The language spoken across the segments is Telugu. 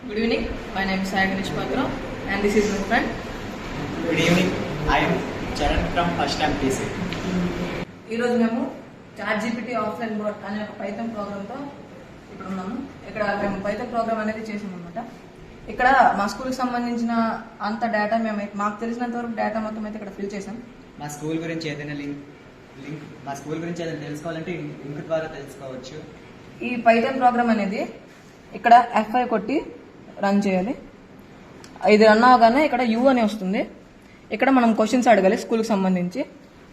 Good evening. My name is Sai Ganesh Patra and this is my friend. Good evening. I am Charan from First Time PC. ఈరోజు మేము ChatGPT ఆఫ్లైన్ బోర్డ్ అనే ఒక పైథాన్ ప్రోగ్రామ్తో ఇక్కడ ఉన్నాము. ఇక్కడ మేము పైథాన్ ప్రోగ్రామ్ అనేది చేసాము అనమాట. ఇక్కడ మా స్కూల్కి సంబంధించిన అంత డేటా మాకు తెలిసినంత వరకు డేటా మొత్తం అయితే ఇక్కడ ఫిల్ చేసాం. మా స్కూల్ గురించి ఏదైనా తెలుసుకోవాలంటే లింక్ ద్వారా తెలుసుకోవచ్చు. ఈ పైథాన్ ప్రోగ్రామ్ అనేది ఇక్కడ F5 కొట్టి రన్ చేయాలి. ఇది రన్ అవగానే ఇక్కడ U అని వస్తుంది. ఇక్కడ మనం క్వశ్చన్స్ అడగాలి స్కూల్కి సంబంధించి.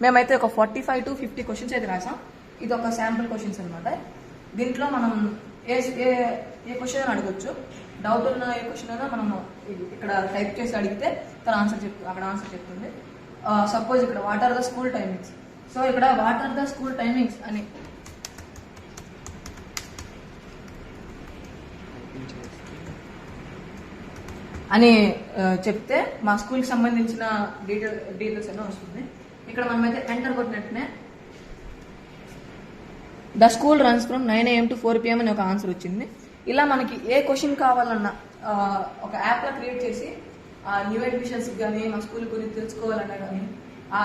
మేమైతే ఒక 45 to 50 క్వశ్చన్స్ అయితే రాసాం. ఇది ఒక శాంపుల్ క్వశ్చన్స్ అనమాట. దీంట్లో మనం ఏ క్వశ్చన్ అడగొచ్చు, డౌట్ ఉన్న ఏ క్వశ్చన్ అయినా మనం ఇక్కడ టైప్ చేసి అడిగితే తన అక్కడ ఆన్సర్ చెప్తుంది. సపోజ్ ఇక్కడ what are the school timings. So ఇక్కడ what are the school timings అని చెప్తే మా స్కూల్కి సంబంధించిన డీటెయిల్స్ అయినా వస్తుంది. ఇక్కడ మనమైతే ఎంటర్ కొట్టినట్టునే the school runs from 9 AM to 4 PM అని ఒక ఆన్సర్ వచ్చింది. ఇలా మనకి ఏ క్వశ్చన్ కావాలన్నా ఒక యాప్లో క్రియేట్ చేసి న్యూ అడ్మిషన్స్ కానీ మా స్కూల్ గురించి తెలుసుకోవాలన్నా కానీ ఆ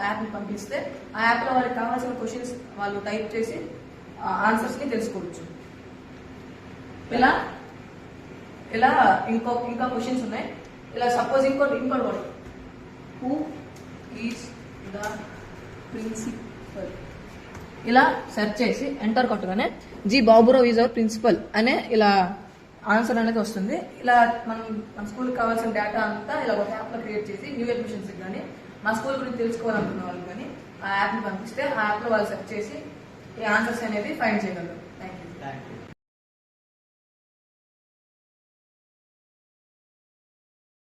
యాప్ని పంపిస్తే ఆ యాప్లో వాళ్ళకి కావాల్సిన క్వశ్చన్స్ వాళ్ళు టైప్ చేసి ఆన్సర్స్ని తెలుసుకోవచ్చు. ఇలా ఇంకా క్వశ్చన్స్ ఉన్నాయి. ఇలా సపోజ్ ఇంకోటి word, who is the principal, ఇలా సెర్చ్ చేసి ఎంటర్ కొట్టగానే G Baburao is our principal అనే ఇలా ఆన్సర్ అనేది వస్తుంది. ఇలా మన స్కూల్కి కావాల్సిన డేటా అంతా ఇలా ఒక యాప్లో క్రియేట్ చేసి న్యూ అడ్మిషన్స్ కానీ మా స్కూల్ గురించి తెలుసుకోవాలనుకున్న వాళ్ళు కానీ ఆ యాప్ని పంపిస్తే ఆ యాప్లో వాళ్ళు సెర్చ్ చేసి ఈ ఆన్సర్స్ అనేది ఫైండ్ చేయగలరు. Thank you.